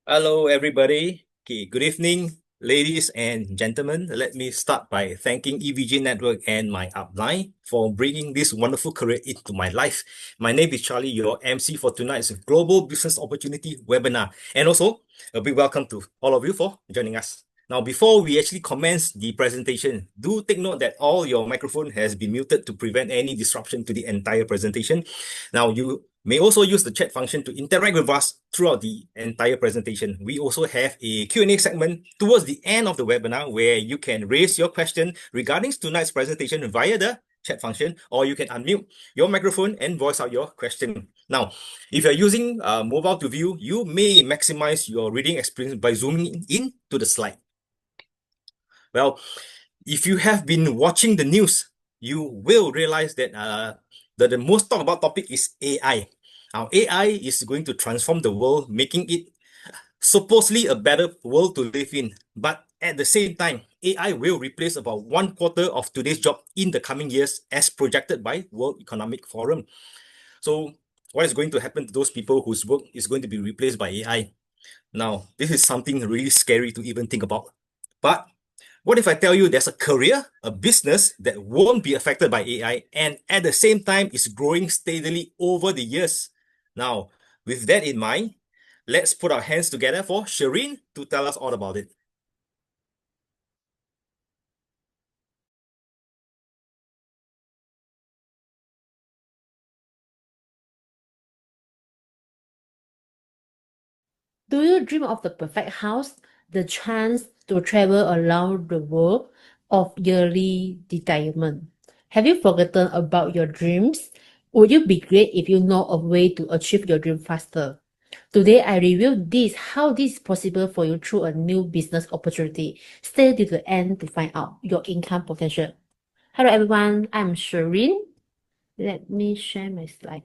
Hello, everybody. Okay, good evening, ladies and gentlemen. Let me start by thanking EVG Network and my upline for bringing this wonderful career into my life. My name is Charlie, your MC for tonight's Global Business Opportunity webinar. And also, a big welcome to all of you for joining us. Now, before we actually commence the presentation, do take note that all your microphone has been muted to prevent any disruption to the entire presentation. Now, you may also use the chat function to interact with us throughout the entire presentation. We also have a Q&A segment towards the end of the webinar where you can raise your question regarding tonight's presentation via the chat function, or you can unmute your microphone and voice out your question. Now, if you're using mobile to view, you may maximize your reading experience by zooming in to the slide. Well, if you have been watching the news, you will realize that the most talked about topic is AI. Now, AI is going to transform the world, making it supposedly a better world to live in. But at the same time, AI will replace about 1/4 of today's job in the coming years, as projected by World Economic Forum. So, what is going to happen to those people whose work is going to be replaced by AI? Now, this is something really scary to even think about. But what if I tell you there's a career, a business that won't be affected by AI and at the same time is growing steadily over the years? Now, with that in mind, let's put our hands together for Shireen to tell us all about it. Do you dream of the perfect house, the chance to travel around the world, of yearly retirement? Have you forgotten about your dreams? Would you be great if you know a way to achieve your dream faster? Today, I reveal how this is possible for you through a new business opportunity. Stay till the end to find out your income potential. Hello everyone, I'm Shireen. Let me share my slide.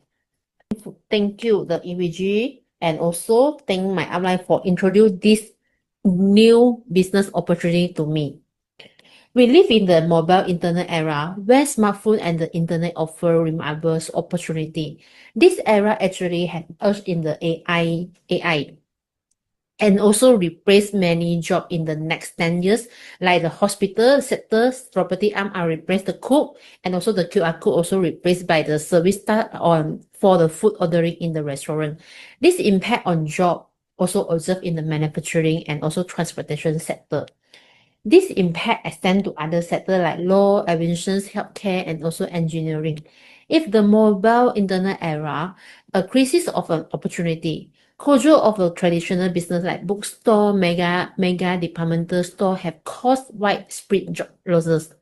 Thank you, the EVG, and also thank my upline for introducing this new business opportunity to me. We live in the mobile internet era where smartphone and the internet offer remarkable opportunity. This era actually has us in the AI and also replace many jobs in the next 10 years, like the hospital sectors, property arm are replaced the cook, and also the QR code also replaced by the service staff on for the food ordering in the restaurant. This impact on job also observed in the manufacturing and also transportation sector. This impact extend to other sectors like law, aviation, healthcare, and also engineering. If the mobile internet era, a crisis of an opportunity, closure of a traditional business like bookstore, mega departmental store have caused widespread job losses,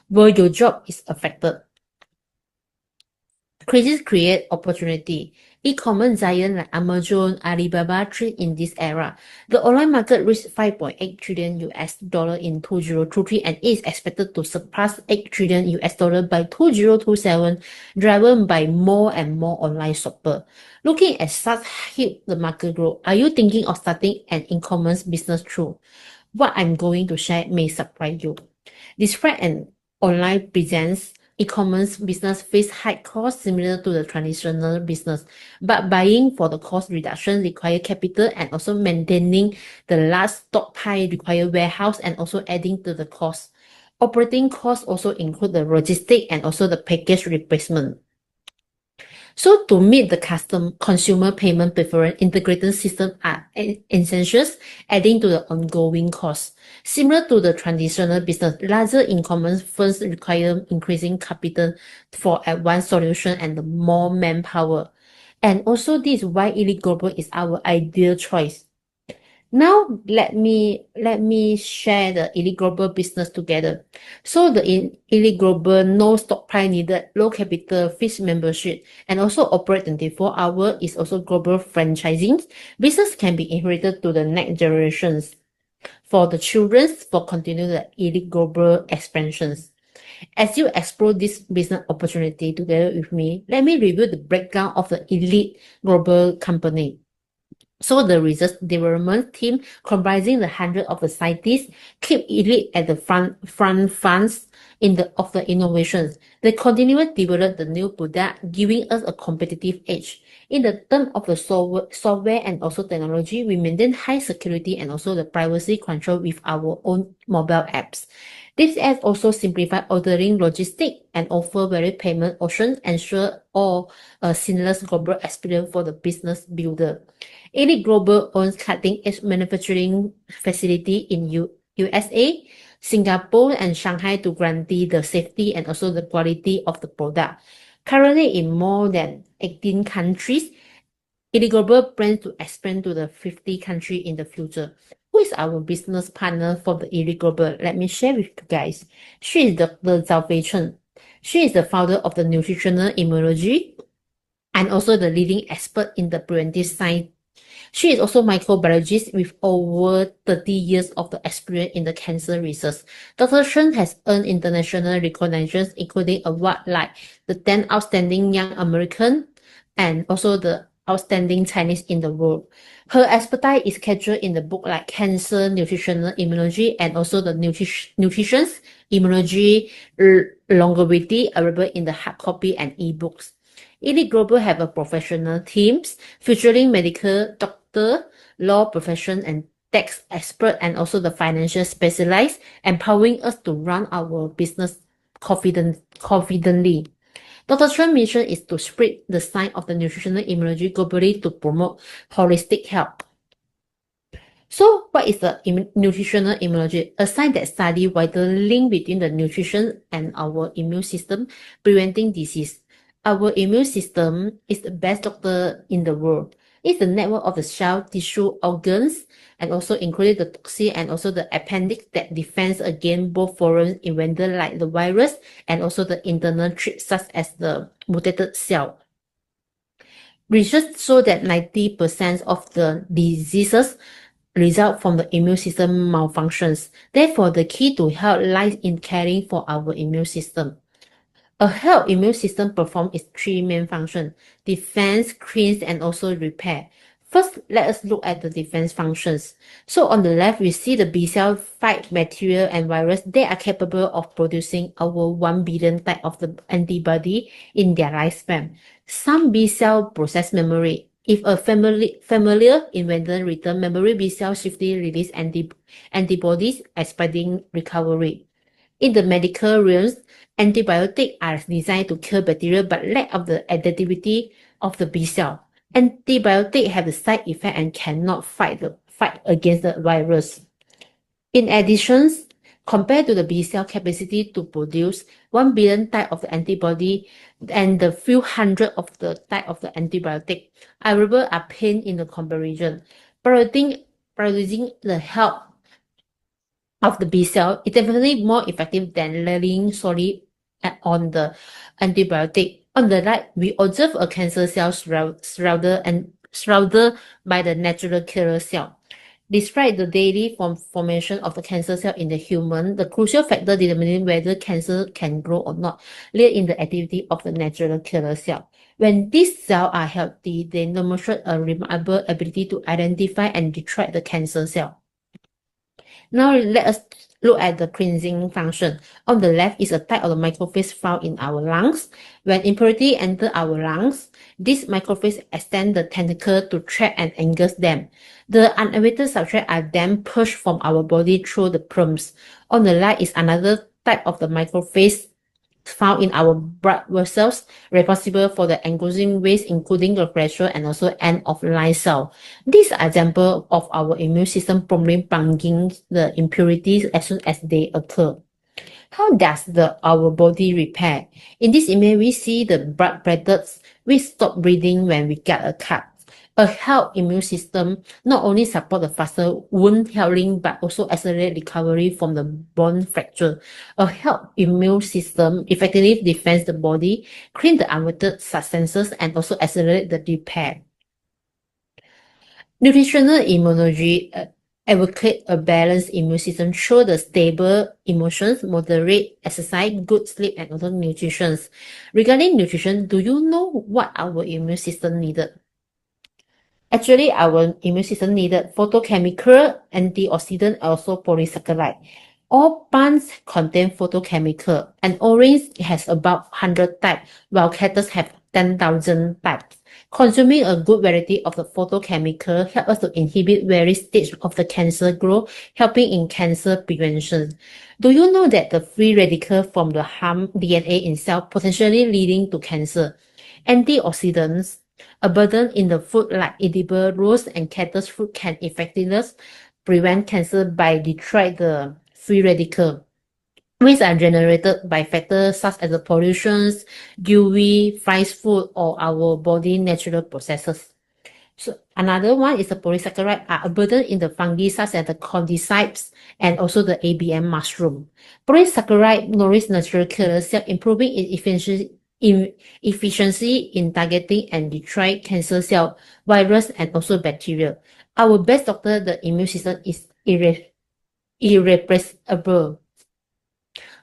where your job is affected. Crisis create opportunity. E-commerce giant like Amazon, Alibaba trade in this era. The online market reached 5.8 trillion US dollar in 2023 and is expected to surpass 8 trillion US dollar by 2027, driven by more and more online shopper. Looking at such huge the market growth, are you thinking of starting an e-commerce business through? What I'm going to share may surprise you. Despite an online presence, e-commerce business face high costs similar to the traditional business, but buying for the cost reduction require capital and also maintaining the large stockpile require warehouse and also adding to the cost. Operating costs also include the logistic and also the package replacement. So to meet the consumer payment preference, integrated systems are essentials, adding to the ongoing costs. Similar to the traditional business, larger e-commerce firms require increasing capital for advanced solution and more manpower. And also this is why Elite Global is our ideal choice. Now let me share the Elite Global business together. So the Elite Global, no stockpile needed, low capital, fixed membership, and also operate 24 hours is also global franchising. Business can be inherited to the next generations. For the children, for continue the Elite Global expansions. As you explore this business opportunity together with me, let me review the breakdown of the Elite Global company. So the research development team comprising the hundred of the scientists keep Elite at the front funds of the innovations. They continually develop the new product, giving us a competitive edge. In the term of the software and also technology, we maintain high security and also the privacy control with our own mobile apps. This app also simplify ordering logistics and offer varied payment options, ensure all a seamless global experience for the business builder. Elite Global owns cutting-edge manufacturing facility in USA, Singapore, and Shanghai to guarantee the safety and also the quality of the product. Currently in more than 18 countries, Elite Global plans to expand to the 50 countries in the future. Who is our business partner for the Elite Global? Let me share with you guys. She is Dr. Zhao Fei Chen. She is the founder of the Nutritional Immunology and also the leading expert in the preventive science. She is also microbiologist with over 30 years of the experience in the cancer research. Dr. Chen has earned international recognitions, including awards like the 10 Outstanding Young American and also the Outstanding Chinese in the world. Her expertise is captured in the book like Cancer Nutritional Immunology and also the Nutrition's Immunology Longevity, available in the hard copy and ebooks. Elite Global have a professional teams featuring medical doctor, law profession, and tax expert, and also the financial specialized, empowering us to run our business confidently. Dr. Chen's mission is to spread the science of the nutritional immunology globally to promote holistic health. So, what is the nutritional immunology? A science that studies whether link between the nutrition and our immune system, preventing disease. Our immune system is the best doctor in the world. It's the network of the cell, tissue, organs, and also including the toxin and also the appendix that defends against both foreign invaders like the virus and also the internal threats such as the mutated cell. Research show that 90% of the diseases result from the immune system malfunctions. Therefore, the key to health lies in caring for our immune system. A healthy immune system performs its three main functions: defense, cleanse, and also repair. First, let us look at the defense functions. So on the left, we see the B cell fight bacteria and virus. They are capable of producing over 1 billion type of the antibody in their lifespan. Some B cell process memory. If a familiar invader return memory, B cell swiftly release antibodies, expediting recovery. In the medical realms, antibiotics are designed to kill bacteria but lack of the adaptivity of the B cell. Antibiotics have a side effect and cannot fight against the virus. In addition, compared to the B cell capacity to produce 1 billion type of the antibody and the few hundred of the type of the antibiotic, available are pain in the comparison. Prioritizing the health of the B cell is definitely more effective than relying solely on the antibiotic. On the right, we observe a cancer cell surrounded by the natural killer cell. Despite the daily formation of the cancer cell in the human, the crucial factor determining whether cancer can grow or not lies in the activity of the natural killer cell. When these cells are healthy, they demonstrate a remarkable ability to identify and destroy the cancer cell. Now let us look at the cleansing function. On the left is a type of the microphage found in our lungs. When impurity enter our lungs, this microphage extend the tentacle to trap and engulf them. The uninvited subjects are then pushed from our body through the plums. On the right is another type of the microphage found in our blood vessels, responsible for the engulfing waste, including the pressure and also end of life cell. These are examples of our immune system promptly plunging the impurities as soon as they occur. How does our body repair? In this image, we see the blood platelets. We stop bleeding when we get a cut. A healthy immune system not only support the faster wound healing but also accelerate recovery from the bone fracture. A healthy immune system effectively defends the body, clean the unwanted substances, and also accelerate the repair. Nutritional immunology advocate a balanced immune system through the stable emotions, moderate exercise, good sleep, and also nutrition. Regarding nutrition, do you know what our immune system needed? Actually, our immune system needed photochemical, antioxidant, also polysaccharide. All plants contain photochemical, and orange has about 100 types, while cactus have 10,000 types. Consuming a good variety of the photochemical helps us to inhibit various stages of the cancer growth, helping in cancer prevention. Do you know that the free radical from the harm DNA in cell potentially leading to cancer? Antioxidants abundant in the fruit like edible rose and cactus fruit can effectively prevent cancer by destroying the free radical, which are generated by factors such as the pollutions, UV, fried food, or our body natural processes. So another one is the polysaccharide are abundant in the fungi such as the cordyceps and also the ABM mushroom. Polysaccharide nourish natural killer cell, improving its efficiency in targeting and destroy cancer cell, virus, and also bacteria. Our best doctor, the immune system, is irrepressible.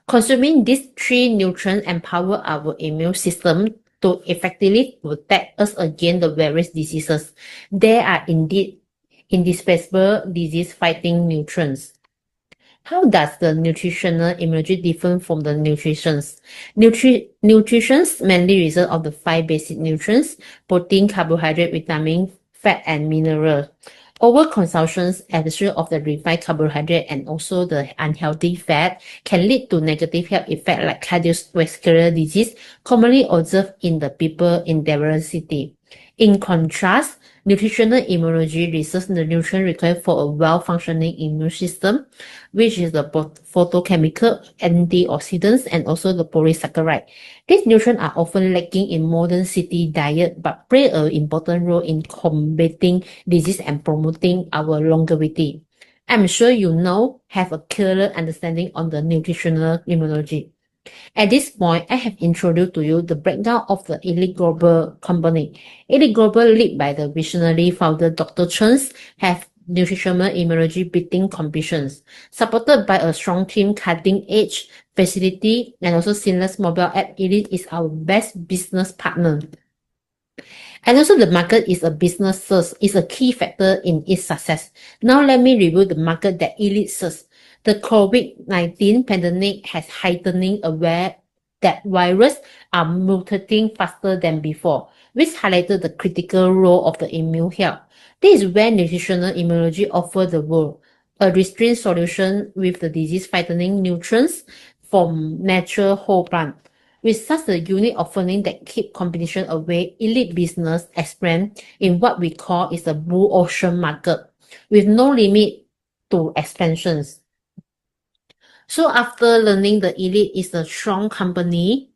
Consuming these three nutrients empower our immune system to effectively protect us against the various diseases. They are indeed indispensable disease-fighting nutrients. How does the nutritional immunity differ from the nutritions? Nutritions mainly result of the 5 basic nutrients: protein, carbohydrate, vitamin, fat, and mineral. Overconsumption, especially of the refined carbohydrate and also the unhealthy fat, can lead to negative health effects like cardiovascular disease, commonly observed in the people in developed cities. In contrast, nutritional immunology researches the nutrients required for a well-functioning immune system, which is the photochemical, antioxidants, and also the polysaccharide. These nutrients are often lacking in modern city diet, but play an important role in combating disease and promoting our longevity. I'm sure you now have a clearer understanding on the nutritional immunology. At this point, I have introduced to you the breakdown of the Elite Global company. Elite Global, led by the visionary founder Dr. Chen, have nutritional immunology beating competitions, supported by a strong team, cutting-edge facility, and also seamless mobile app. Elite is our best business partner. And also the market is a business serves is a key factor in its success. Now let me review the market that Elite serves. The COVID-19 pandemic has heightening aware that viruses are mutating faster than before, which highlighted the critical role of the immune health. This is where nutritional immunology offers the world a restrained solution with the disease-fighting nutrients from natural whole plant. With such a unique offering that keep competition away, Elite business expand in what we call is a blue ocean market with no limit to expansions. So after learning the Elite is a strong company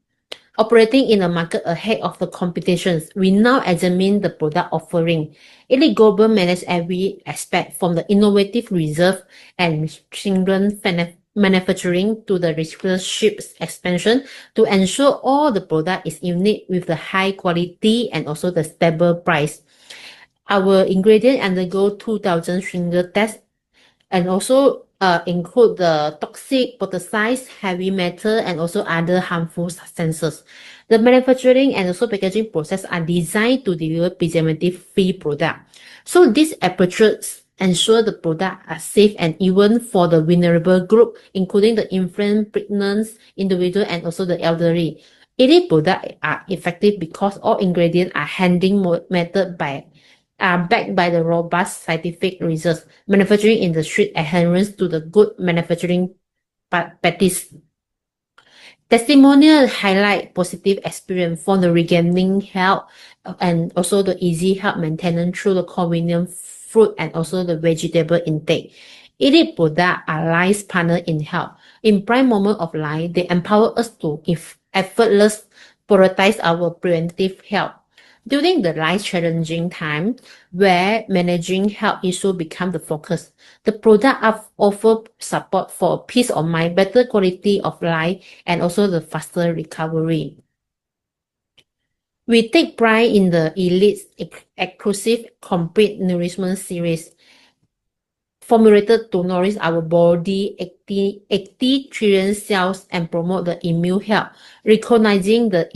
operating in a market ahead of the competitions, we now examine the product offering. Elite Global manages every aspect from the innovative reserve and stringent manufacturing to the receivership expansion to ensure all the product is unique with the high quality and also the stable price. Our ingredients undergo 2,000 stringent tests and also include the toxic, pesticides, heavy metal, and also other harmful substances. The manufacturing and also packaging process are designed to deliver preservative-free product. So these approaches ensure the product are safe and even for the vulnerable group, including the infant, pregnant, individual, and also the elderly. Elite products are effective because all ingredients are handling method are backed by the robust scientific research, manufacturing industry adherence to the good manufacturing practice. Testimonials highlight positive experience for the regaining health and also the easy health maintenance through the convenient fruit and also the vegetable intake. Elite products are life's partner in health. In prime moment of life, they empower us to effortless prioritize our preventive health. During the life-challenging time where managing health issues become the focus, the product offer support for peace of mind, better quality of life, and also the faster recovery. We take pride in the Elite's exclusive complete nourishment series, formulated to nourish our body 80 trillion cells and promote the immune health, recognizing the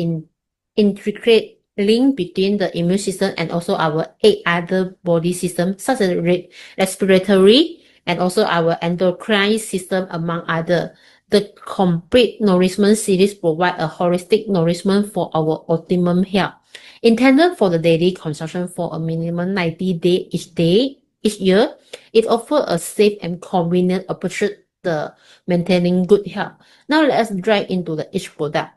intricate link between the immune system and also our 8 other body systems such as respiratory, and also our endocrine system, among other. The complete nourishment series provide a holistic nourishment for our optimum health. Intended for the daily consumption for a minimum 90 days each year, it offers a safe and convenient approach to maintaining good health. Now let's dive into each product.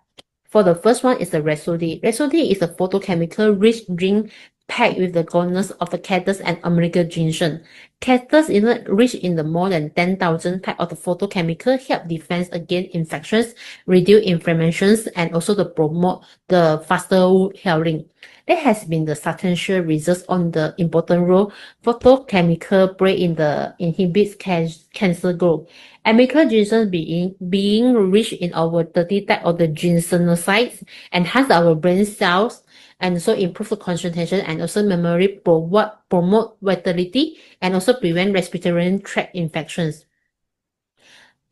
For the first one is the Resodi. Resodi is a photochemical rich drink packed with the goodness of the cactus and American ginseng. Cactus is rich in the more than 10,000 types of the photochemical help defense against infections, reduce inflammations, and also to promote the faster wound healing. There has been the substantial results on the important role photochemical play in the inhibits cancer growth. American ginseng being rich in over 30 types of the ginsenosides, enhance our brain cells, and also improve the concentration and also memory, promote vitality, and also prevent respiratory tract infections.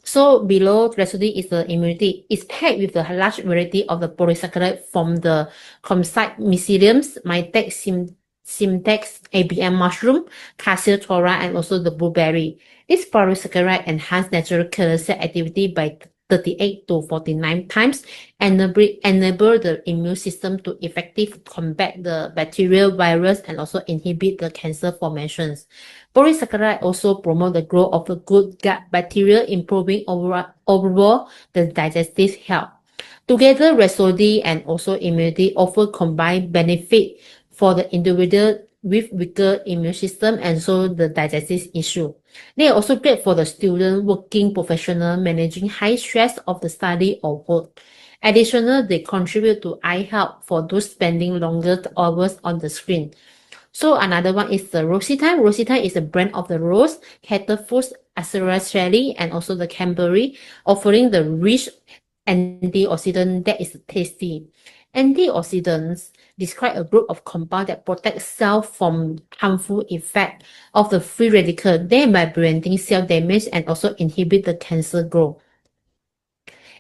So below Resodi is the immunity. It's packed with a large variety of the polysaccharide from the comsite myceliums, Simtex, ABM mushroom, Cassiophylla, and also the blueberry. This polysaccharide enhance natural killer cell activity by 38 to 49 times, enable the immune system to effectively combat the bacterial virus and also inhibit the cancer formations. Polysaccharide also promote the growth of the good gut bacteria, improving overall the digestive health. Together, Resodi and also immunity offer combined benefit for the individual with weaker immune system and so the digestive issue. They are also great for the student, working professional, managing high stress of the study or work. Additionally, they contribute to eye health for those spending longer hours on the screen. So another one is the Rositime. Rositime is a brand of the Rose, Cater Foods, Acerashelly, and also the Cadbury, offering the rich antioxidant that is tasty. Antioxidants describe a group of compounds that protect cells from harmful effects of the free radical, thereby preventing cell damage and also inhibit the cancer growth.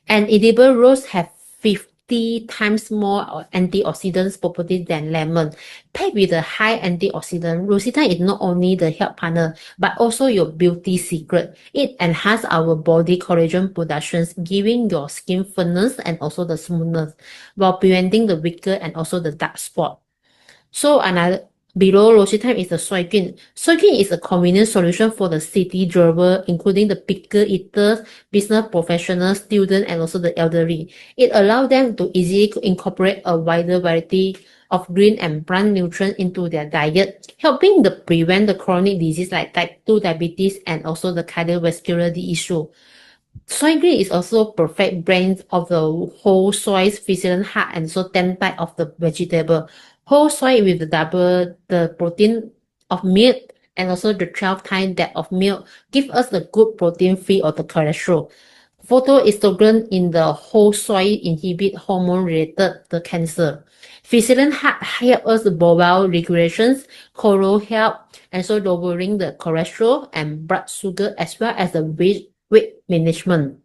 And edible rose have 50 times more antioxidants properties than lemon. Packed with a high antioxidant, Rosita is not only the health partner, but also your beauty secret. It enhances our body collagen productions, giving your skin firmness and also the smoothness, while preventing the wrinkle and also the dark spot. So another below Rositime is the soy cream. Soy cream is a convenient solution for the city dweller, including the pickle eaters, business professionals, students, and also the elderly. It allows them to easily incorporate a wider variety of green and plant nutrients into their diet, helping to prevent the chronic disease like type 2 diabetes and also the cardiovascular issue. Soy cream is also perfect blend of the whole soy, Switzerland heart, and so 10 type of the vegetable. Whole soy with the double the protein of milk and also the 12 times that of milk give us the good protein free of the cholesterol. Phytoestrogen in the whole soy inhibit hormone related the cancer. Switzerland heart help us bowel regulations, choral health, and so lowering the cholesterol and blood sugar as well as the weight management.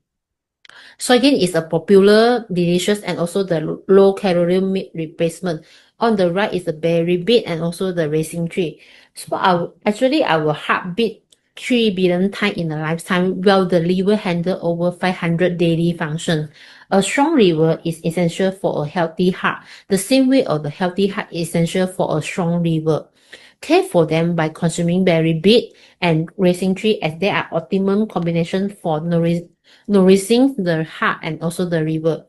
Soybean is a popular, delicious, and also the low-calorie meat replacement. On the right is the berry beet and also the raisin tree. So our heart beat 3 billion times in a lifetime, while the liver handle over 500 daily functions. A strong liver is essential for a healthy heart. The same way of the healthy heart is essential for a strong liver. Care for them by consuming berry beet and raisin tree as they are optimum combination for nourishing the heart and also the liver.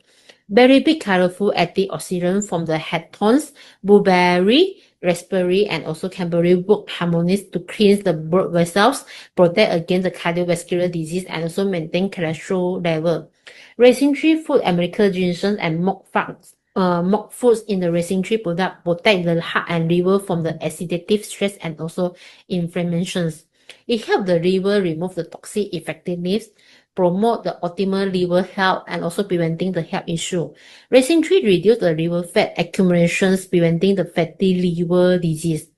Berry beet colorful antioxidant from the heptones, blueberry, raspberry, and also cranberry work harmonies to cleanse the blood vessels, protect against the cardiovascular disease, and also maintain cholesterol level. Raisin tree food, American ginseng, and mock foods in the raisin tree product protect the heart and liver from the oxidative stress and also inflammations. It helps the liver remove the toxic effectiveness, promote the optimal liver health, and also preventing the health issue. Raisin tree reduce the liver fat accumulations, preventing the fatty liver disease.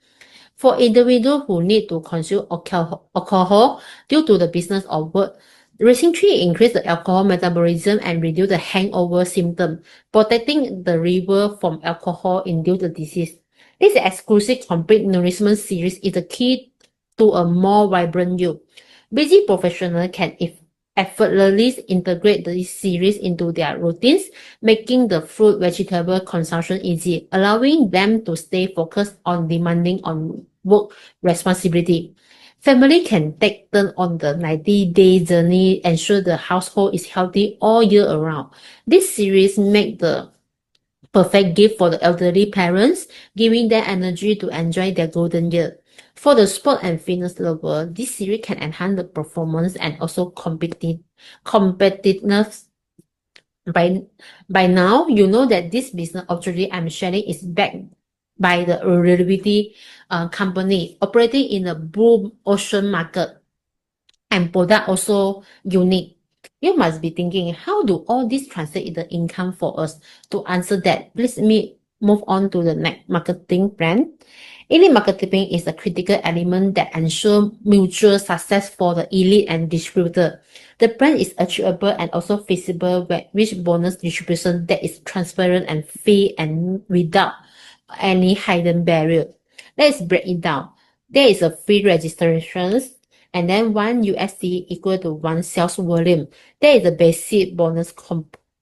For individuals who need to consume alcohol due to the business or work, raisin tree increase the alcohol metabolism and reduce the hangover symptom, protecting the liver from alcohol-induced disease. This exclusive complete nourishment series is the key to a more vibrant you. Busy professionals can effortlessly integrate this series into their routines, making the fruit vegetable consumption easy, allowing them to stay focused on demanding on work responsibility. Family can take turn on the 90-day journey, ensure the household is healthy all year around. This series make the perfect gift for the elderly parents, giving them energy to enjoy their golden year. For the sport and fitness lover, this series can enhance the performance and also competitiveness. By now, you know that this business opportunity I'm sharing is backed by the reliability company operating in a blue ocean market and product also unique. You must be thinking, how do all this translate into income for us? To answer that, please me move on to the next marketing plan. Elite marketing is a critical element that ensures mutual success for the elite and distributor. The plan is achievable and also feasible with bonus distribution that is transparent and fair and without any hidden barrier. Let's break it down. There is a free registrations and then 1 USD equal to 1 sales volume. There is a basic bonus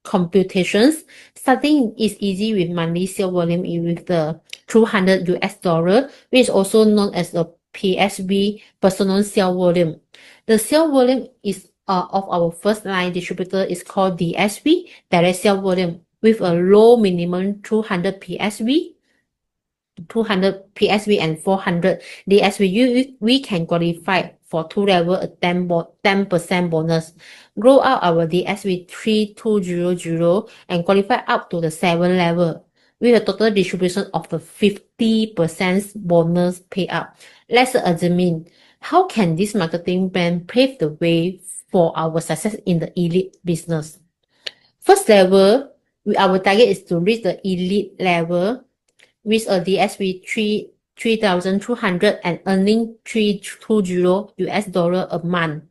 computations. Starting is easy with monthly sales volume with the $200, which is also known as the PSV, personal sales volume. The sales volume is of our first line distributor is called DSV, direct sales volume, with a low minimum 200 PSV. 200 PSV and 400 DSV, we can qualify for 2 level a 10% bonus. Grow out our DSV 3200 and qualify up to the 7 level with a total distribution of the 50% bonus payout. Let's examine how can this marketing plan pave the way for our success in the elite business. First level, our target is to reach the elite level with a DSV 3,200 and earning $320 a month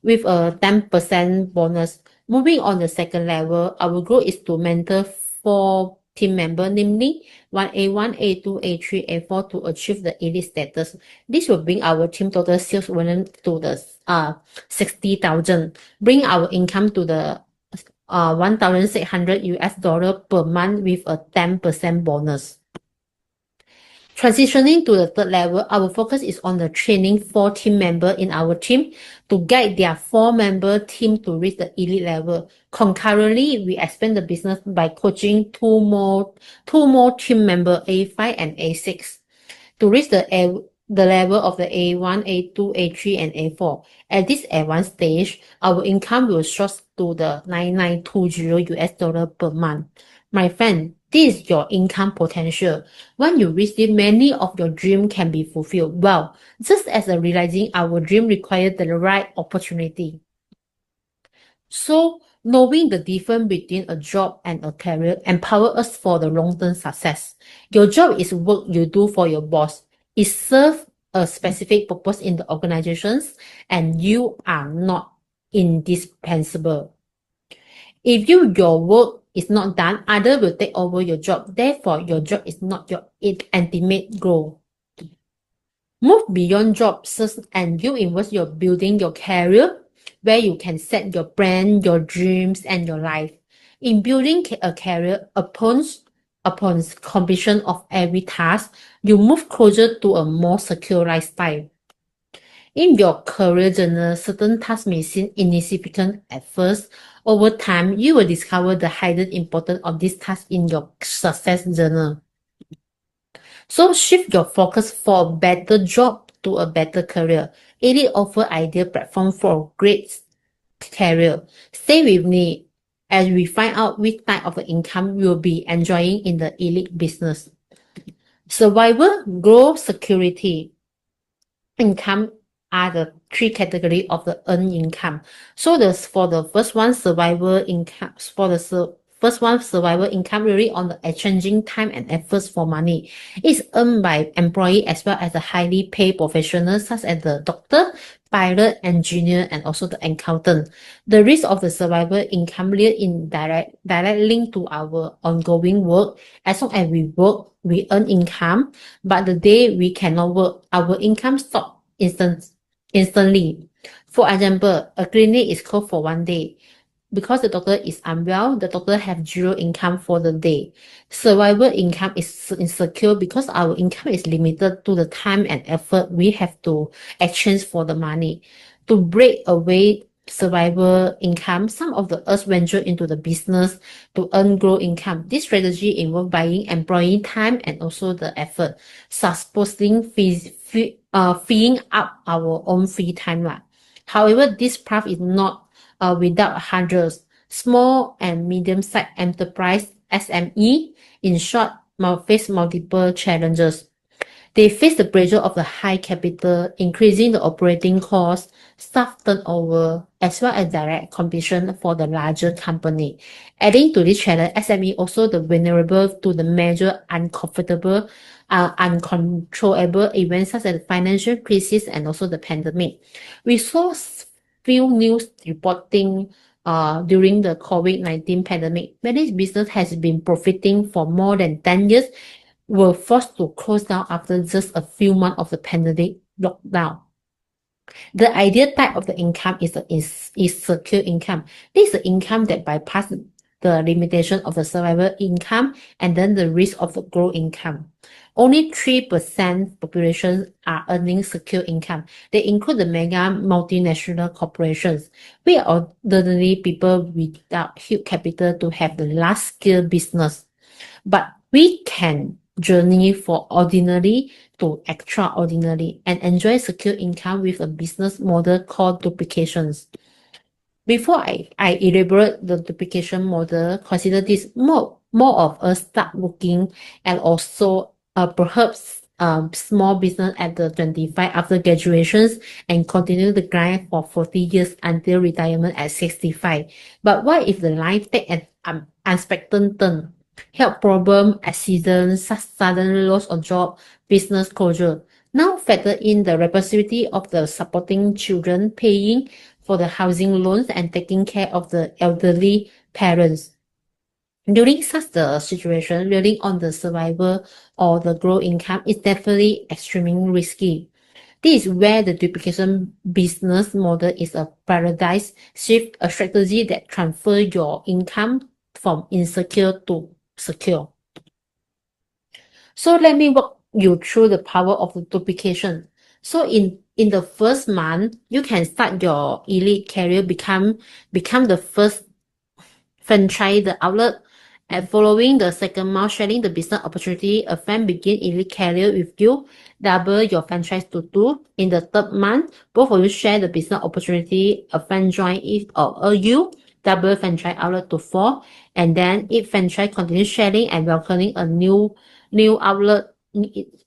with a 10% bonus. Moving on the second level, our goal is to mentor 4 team members, namely 1A1, A2, A3, A4 to achieve the elite status. This will bring our team total sales volume to the 60,000, bring our income to the $1,600 per month with a 10% bonus. Transitioning to the third level, our focus is on the training 4 team members in our team to guide their 4-member team to reach the elite level. Concurrently, we expand the business by coaching two more team members, A5 and A6, to reach the level of the A1, A2, A3, and A4. At this advanced stage, our income will soar to the $9,920 per month. My friend, this is your income potential. When you reach it, many of your dreams can be fulfilled. Well, just as realizing our dream requires the right opportunity. So, knowing the difference between a job and a career empower us for the long-term success. Your job is work you do for your boss. It serves a specific purpose in the organizations and you are not indispensable. If your work is not done, others will take over your job. Therefore, your job is not your ultimate goal. Move beyond jobs and you invest your building your career where you can set your brand, your dreams, and your life. In building a career, upon completion of every task, you move closer to a more secure lifestyle. In your career journey, certain tasks may seem insignificant at first. Over time, you will discover the hidden importance of this task in your success journey. So shift your focus for a better job to a better career. Elite offer ideal platform for a great career. Stay with me as we find out which type of income you'll be enjoying in the elite business. Survival, growth, security. Income are the 3 categories of the earned income. So for the first one, survival income. For the first one, survival income really on the exchanging time and efforts for money. It's earned by employee as well as the highly paid professionals such as the doctor, pilot, engineer, and also the accountant. The risk of the survival income lies in direct link to our ongoing work. As long as we work, we earn income, but the day we cannot work, our income stops instantly. For example, a clinic is closed for one day. Because the doctor is unwell, the doctor have zero income for the day. Survival income is insecure because our income is limited to the time and effort we have to exchange for the money. To break away survival income, some of the us venture into the business to earn grow income. This strategy involves buying employee time and also the effort, supposing freeing up our own free time. However, this path is not without hundreds. Small and medium-sized enterprise (SME), in short, face multiple challenges. They face the pressure of the high capital, increasing the operating costs, staff turnover, as well as direct competition for the larger company. Adding to this challenge, SME also the vulnerable to the major uncontrollable events such as financial crisis and also the pandemic. We saw few news reporting during the COVID-19 pandemic. Many business has been profiting for more than 10 years were forced to close down after just a few months of the pandemic lockdown. The ideal type of the income is secure income. This is the income that bypasses the limitation of the survival income and then the risk of the growth income. Only 3% population are earning secure income. They include the mega multinational corporations. We are ordinary people without huge capital to have the large-scale business. But we can journey for ordinary to extraordinary and enjoy secure income with a business model called duplications. Before I elaborate the duplication model, consider this more of us start working and also perhaps small business at the 25 after graduations and continue the grind for 40 years until retirement at 65. But what if the life take an unexpected turn? Health problem, accidents, sudden loss of job, business closure. Now factor in the responsibility of the supporting children, paying for the housing loans and taking care of the elderly parents. During such the situation, relying on the survival or the growth income is definitely extremely risky. This is where the duplication business model is a paradigm shift, a strategy that transfers your income from insecure to secure. So let me walk you through the power of the duplication. So in the first month, you can start your elite career, become the first franchise the outlet. And following the second month, sharing the business opportunity, a friend begin elite career with you, double your franchise to 2. In the third month, both of you share the business opportunity, a friend join it or you, double franchise outlet to 4. And then each franchise continues sharing and welcoming a new outlet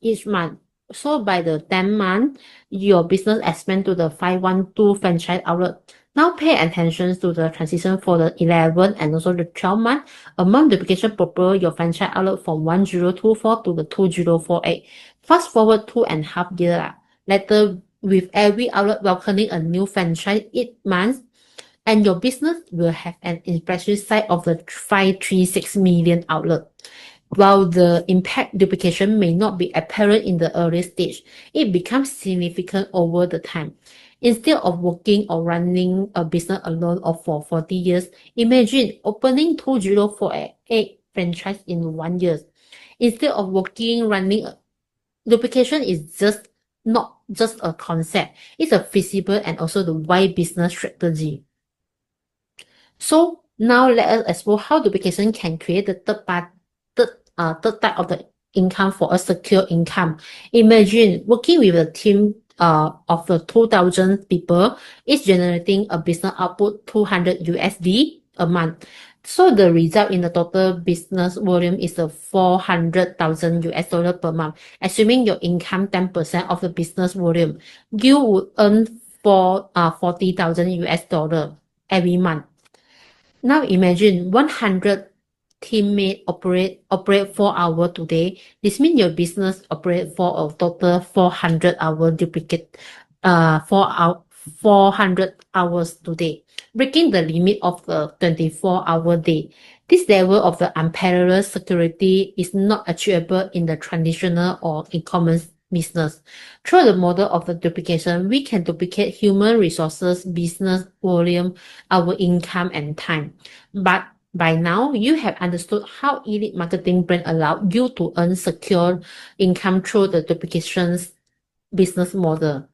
each month. So by the 10th month, your business expand to the 512 franchise outlet. Now pay attention to the transition for the 11th and also the 12th month. Among duplication propel your franchise outlet from 1024 to the 2048. Fast forward 2.5 years later, with every outlet welcoming a new franchise each month, and your business will have an impressive size of the 536 million outlet. While the impact duplication may not be apparent in the early stage, it becomes significant over the time. Instead of working or running a business alone or for 40 years, imagine opening 2048 franchise in 1 year. Instead of duplication is not just a concept, it's a feasible and also the wide business strategy. So now let us explore how duplication can create the third type of the income for a secure income. Imagine working with a team of the 2,000 people is generating a business output $200 a month. So the result in the total business volume is a $400,000 per month. Assuming your income 10% of the business volume, you would earn $40,000 every month. Now imagine 100 teammates operate 4 hours today. This means your business operate for a total 400 hour duplicate 400 hours today, breaking the limit of the 24-hour day. This level of the unparalleled security is not achievable in the traditional or e-commerce business. Through the model of the duplication, we can duplicate human resources, business volume, our income, and time. But by now, you have understood how Elite Marketing Brand allow you to earn secure income through the duplications business model.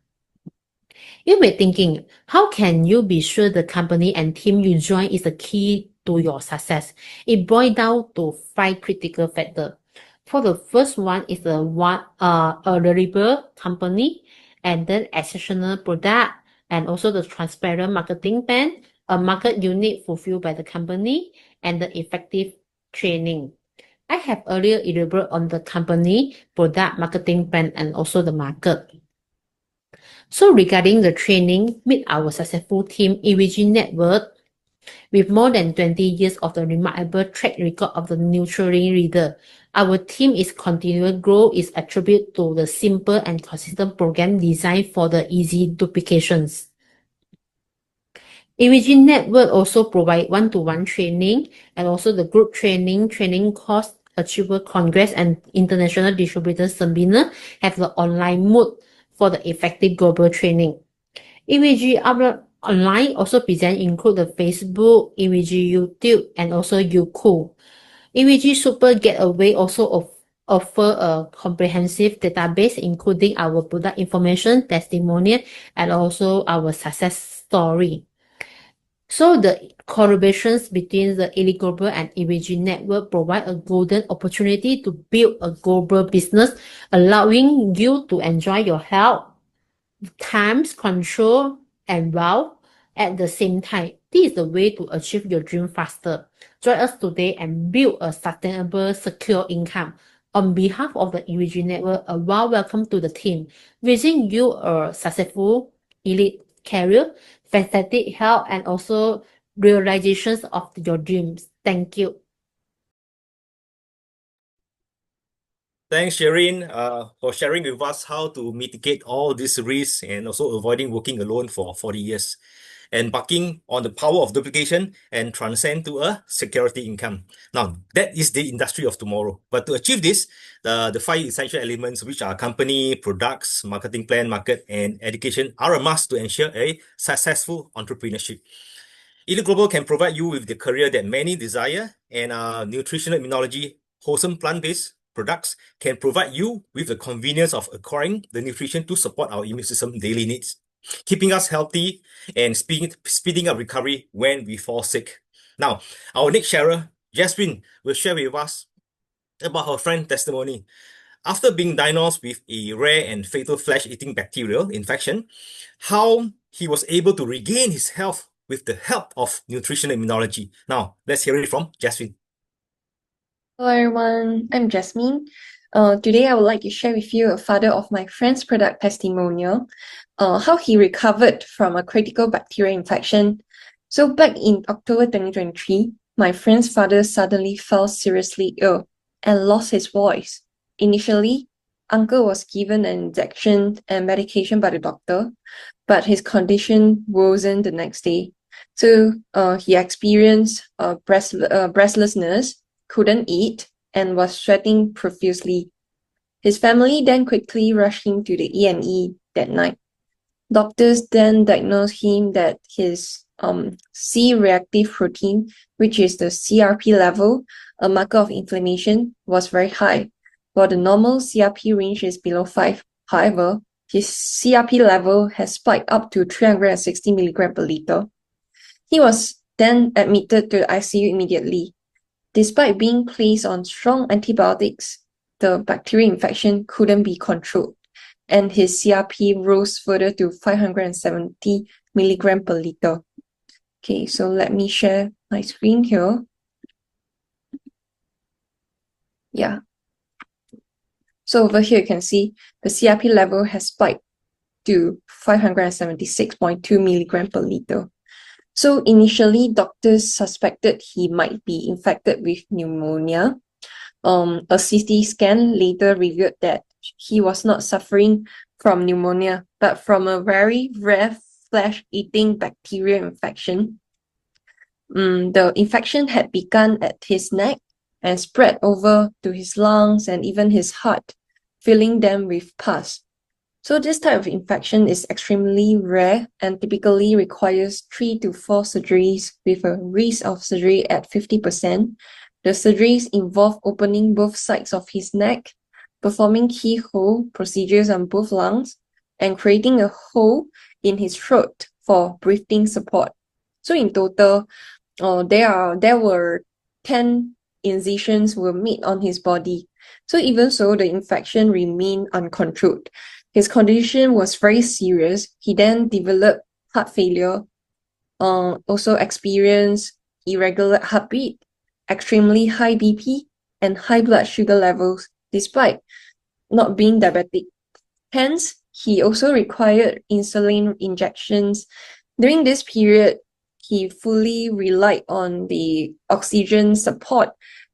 You may be thinking, how can you be sure the company and team you join is the key to your success? It boils down to 5 critical factors. For the first one is a reliable company, and then exceptional product, and also the transparent marketing plan, a market unit fulfilled by the company, and the effective training. I have earlier elaborated on the company, product, marketing plan, and also the market. So regarding the training, meet our successful team EVG Network with more than 20 years of the remarkable track record of the nurturing reader. Our team is continual growth is attributed to the simple and consistent program designed for the easy duplications. EVG Network also provide one-to-one training and also the group training course, Achiever Congress, and International Distributor Seminar have the online mode for the effective global training. EVG Online also present include the Facebook, EVG YouTube, and also Youku. EVG Super Getaway also offer a comprehensive database including our product information, testimonial, and also our success story. So the collaborations between the Elite Global and EVG Network provide a golden opportunity to build a global business, allowing you to enjoy your health, times, control, and wealth at the same time. This is the way to achieve your dream faster. Join us today and build a sustainable, secure income. On behalf of the EVG Network, a warm welcome to the team. Wishing you a successful elite career, fantastic health, and also realizations of your dreams. Thank you. Thanks, Shireen, for sharing with us how to mitigate all these risks and also avoiding working alone for 40 years, embarking on the power of duplication and transcend to a security income. Now, that is the industry of tomorrow. But to achieve this, the 5 essential elements, which are company, products, marketing plan, market, and education, are a must to ensure a successful entrepreneurship. Elite Global can provide you with the career that many desire, and nutritional immunology, wholesome plant-based products can provide you with the convenience of acquiring the nutrition to support our immune system daily needs, keeping us healthy and speeding up recovery when we fall sick. Now, our next sharer, Jasmine, will share with us about her friend's testimony. After being diagnosed with a rare and fatal flesh-eating bacterial infection, how he was able to regain his health with the help of nutritional immunology. Now, let's hear it from Jasmine. Hello everyone, I'm Jasmine. Today I would like to share with you a father of my friend's product testimonial, how he recovered from a critical bacterial infection. So back in October 2023, my friend's father suddenly fell seriously ill and lost his voice. Initially, uncle was given an injection and medication by the doctor, but his condition worsened the next day. So he experienced breathlessness, couldn't eat, and was sweating profusely. His family then quickly rushed him to the E&E that night. Doctors then diagnosed him that his C-reactive protein, which is the CRP level, a marker of inflammation, was very high, while the normal CRP range is below 5. However, his CRP level has spiked up to 360 mg per liter. He was then admitted to the ICU immediately. Despite being placed on strong antibiotics, the bacterial infection couldn't be controlled, and his CRP rose further to 570 mg per liter. Okay, so let me share my screen here. Yeah. So over here you can see the CRP level has spiked to 576.2 mg per liter. So initially, doctors suspected he might be infected with pneumonia. A CT scan later revealed that he was not suffering from pneumonia, but from a very rare flesh-eating bacterial infection. The infection had begun at his neck and spread over to his lungs and even his heart filling them with pus. So this type of infection is extremely rare and typically requires 3 to 4 surgeries with a risk of surgery at 50%. The surgeries involve opening both sides of his neck, performing keyhole procedures on both lungs, and creating a hole in his throat for breathing support. So in total, there were 10 incisions were made on his body. So even so, the infection remained uncontrolled. His condition was very serious. He then developed heart failure, also experienced irregular heartbeat, extremely high BP, and high blood sugar levels, despite not being diabetic. Hence, he also required insulin injections. During this period, he fully relied on the oxygen support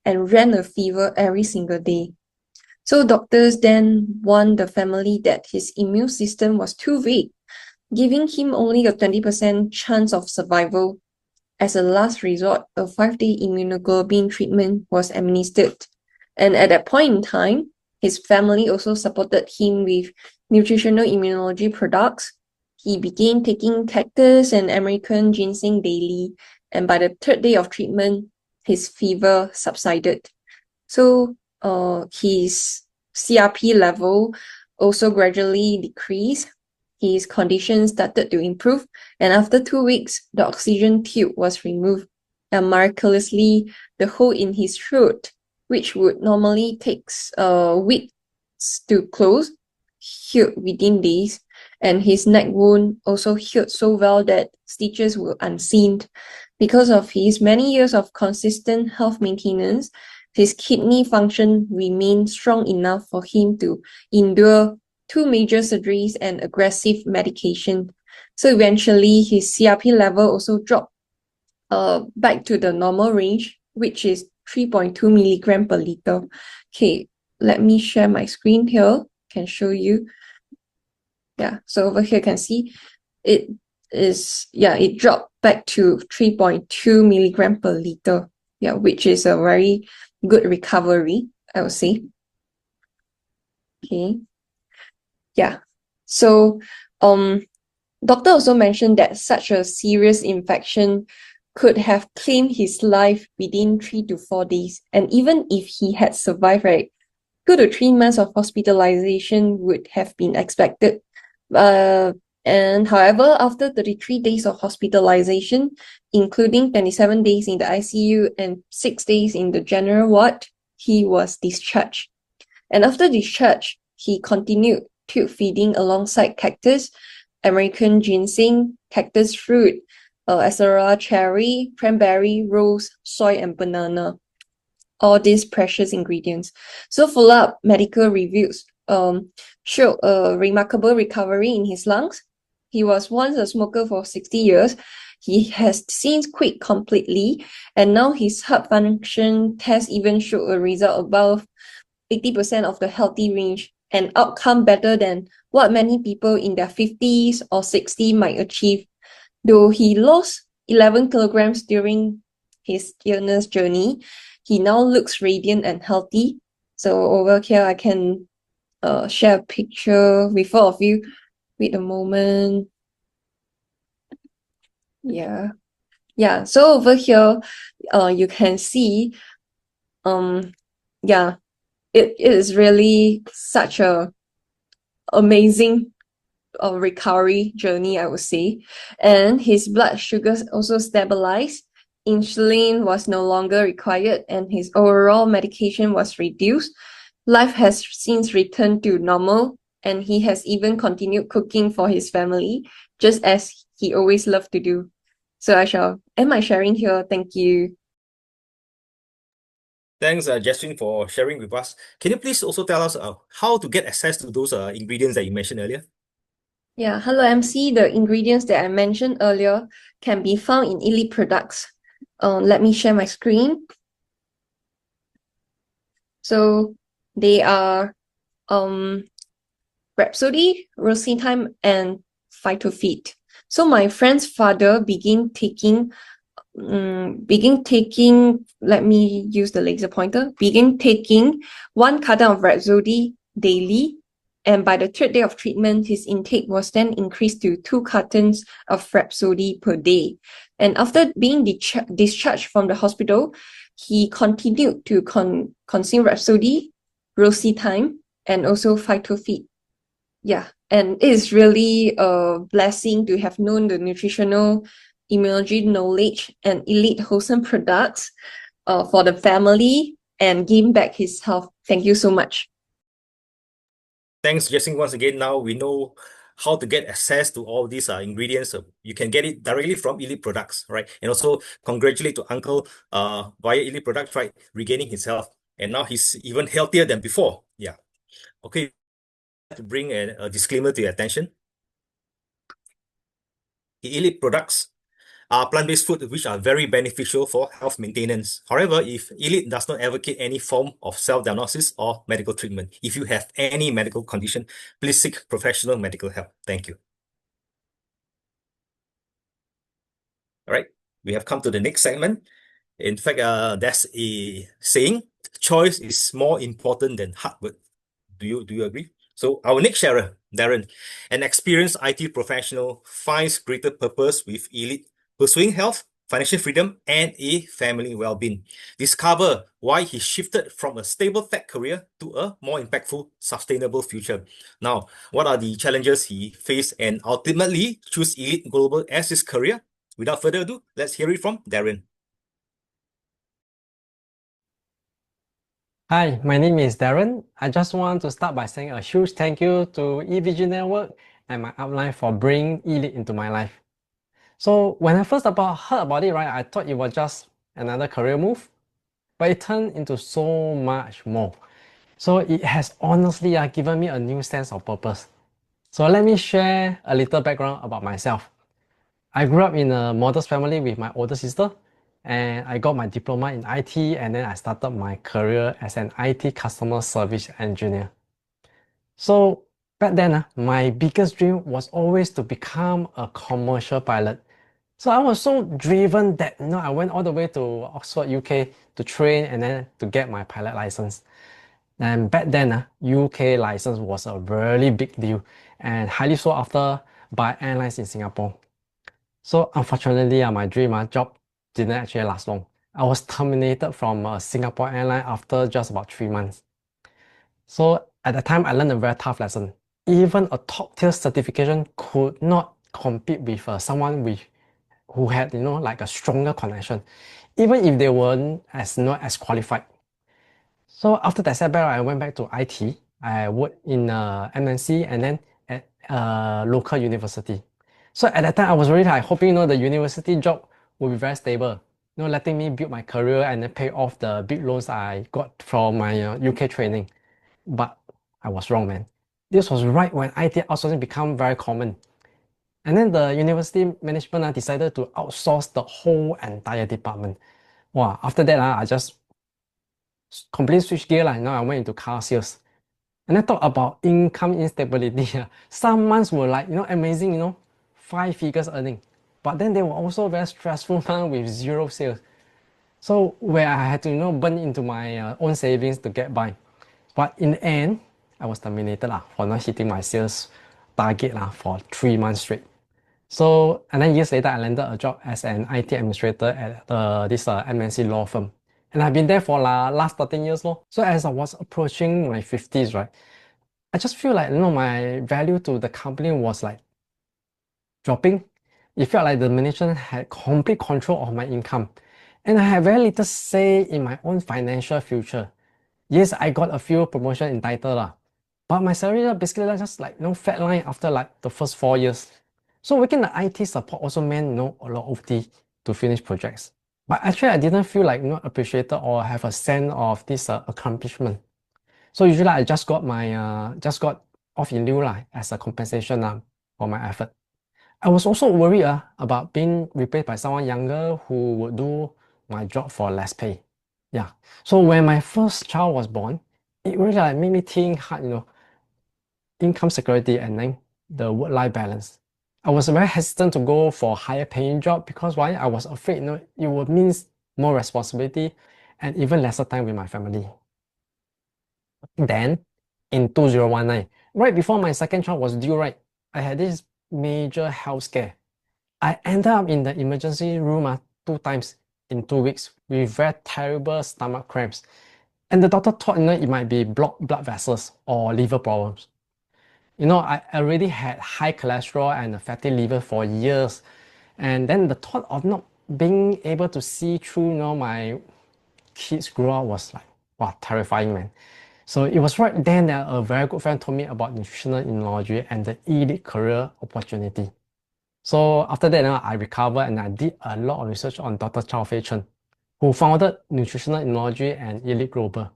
and ran a fever every single day. So doctors then warned the family that his immune system was too weak, giving him only a 20% chance of survival. As a last resort, a 5-day immunoglobulin treatment was administered. And at that point in time, his family also supported him with nutritional immunology products. He began taking cactus and American ginseng daily, and by the 3rd day of treatment, his fever subsided. So his CRP level also gradually decreased. His condition started to improve, and after 2 weeks, the oxygen tube was removed, and miraculously, the hole in his throat, which would normally take weeks to close, healed within days, and his neck wound also healed so well that stitches were unseen. Because of his many years of consistent health maintenance, his kidney function remained strong enough for him to endure 2 major surgeries and aggressive medication. So eventually, his CRP level also dropped back to the normal range, which is 3.2 milligram per liter. Okay, let me share my screen here. Can show you. Yeah, so over here you can see it dropped back to 3.2 milligram per liter. Yeah, which is a very good recovery, I would say. Okay. Yeah. So doctor also mentioned that such a serious infection could have claimed his life within 3 to 4 days. And even if he had survived, right, 2 to 3 months of hospitalization would have been expected. And however, after 33 days of hospitalization, including 27 days in the ICU and 6 days in the general ward, he was discharged. And after discharge, he continued tube feeding alongside cactus, American ginseng, cactus fruit, Acerola cherry, cranberry, rose, soy, and banana. All these precious ingredients. So follow-up medical reviews showed a remarkable recovery in his lungs. He was once a smoker for 60 years. He has since quit completely, and now his heart function test even showed a result above 80% of the healthy range, an outcome better than what many people in their 50s or 60s might achieve. Though he lost 11 kilograms during his illness journey, he now looks radiant and healthy. So over here, I can share a picture with all of you. Wait a moment. Yeah. So over here, you can see, it is really such a amazing recovery journey, I would say. And his blood sugars also stabilized. Insulin was no longer required, and his overall medication was reduced. Life has since returned to normal, and he has even continued cooking for his family, just as he always loved to do. So I shall end my sharing here. Thank you. Thanks, Jasmine, for sharing with us. Can you please also tell us how to get access to those ingredients that you mentioned earlier? Yeah, hello MC. The ingredients that I mentioned earlier can be found in Elite products. Let me share my screen. So they are Rhapsody, Rosentime, and Phytofit. So my friend's father began taking, let me use the laser pointer, began taking 1 carton of Rhapsody daily. And by the third day of treatment, his intake was then increased to 2 cartons of Rhapsody per day. And after being discharged from the hospital, he continued to consume Rhapsody, Rosy Time, and also Phytofeed. Yeah, and it is really a blessing to have known the nutritional immunology knowledge and elite wholesome products for the family and giving back his health. Thank you so much. Thanks, Jessing, once again. Now we know how to get access to all these ingredients. You can get it directly from Elite Products, right? And also congratulate to Uncle via Elite Products, right? Regaining his health. And now he's even healthier than before. Yeah. Okay. To bring a disclaimer to your attention. Elite Products are plant-based food which are very beneficial for health maintenance. However, if Elite does not advocate any form of self-diagnosis or medical treatment, if you have any medical condition, please seek professional medical help. Thank you. All right, we have come to the next segment. In fact, there's a saying, choice is more important than hard work. Do you agree? So our next sharer, Darren, an experienced IT professional, finds greater purpose with Elite, pursuing health, financial freedom, and a family well-being. Discover why he shifted from a stable tech career to a more impactful, sustainable future. Now, what are the challenges he faced and ultimately choose Elite Global as his career? Without further ado, let's hear it from Darren. Hi, my name is Darren. I just want to start by saying a huge thank you to EVG Network and my upline for bringing Elite into my life. So when I first heard about it, right, I thought it was just another career move, but it turned into so much more. So it has honestly given me a new sense of purpose. So let me share a little background about myself. I grew up in a modest family with my older sister, and I got my diploma in IT, and then I started my career as an IT customer service engineer. So back then, my biggest dream was always to become a commercial pilot. So I was so driven that I went all the way to Oxford, UK to train and then to get my pilot license. And back then, UK license was a really big deal and highly sought after by airlines in Singapore. So unfortunately, my dream job didn't actually last long. I was terminated from Singapore Airlines after just about 3 months. So at the time, I learned a very tough lesson. Even a top tier certification could not compete with someone who had like a stronger connection, even if they weren't not as qualified. So after that setback, I went back to IT. I worked in MNC and then at a local university. So at that time, I was really hoping the university job would be very stable, letting me build my career and then pay off the big loans I got from my UK training. But I was wrong, man. This was right when IT outsourcing became very common. And then the university management decided to outsource the whole entire department. Wow, after that, I just completely switched gear. Now I went into car sales. And I talk about income instability. Some months were amazing, 5 figures earning. But then they were also very stressful months with 0 sales. So where I had to burn into my own savings to get by. But in the end, I was terminated for not hitting my sales target for 3 months straight. So, and then years later, I landed a job as an IT administrator at this MNC law firm. And I've been there for last 13 years. So as I was approaching my 50s, right, I just feel like, my value to the company was dropping. It felt like the management had complete control of my income. And I had very little say in my own financial future. Yes, I got a few promotion in title, but my salary basically just flatline after the first 4 years. So working the IT support also meant a lot of OT to finish projects. But actually, I didn't feel appreciated or have a sense of this accomplishment. So usually, I just got off in lieu as a compensation for my effort. I was also worried about being replaced by someone younger who would do my job for less pay. Yeah. So when my first child was born, it really made me think hard, income security and then the work-life balance. I was very hesitant to go for a higher paying job because why? I was afraid it would mean more responsibility and even lesser time with my family. Then in 2019. Right before my second child was due, right, I had this major health scare. I ended up in the emergency room 2 times in 2 weeks with very terrible stomach cramps. And the doctor thought it might be blocked blood vessels or liver problems. I already had high cholesterol and a fatty liver for years. And then the thought of not being able to see through, my kids grow up was like, wow, terrifying, man. So it was right then that a very good friend told me about nutritional immunology and the elite career opportunity. So after that, I recovered and I did a lot of research on Dr. Chow Fei Chen, who founded Nutritional Immunology and Elite Global.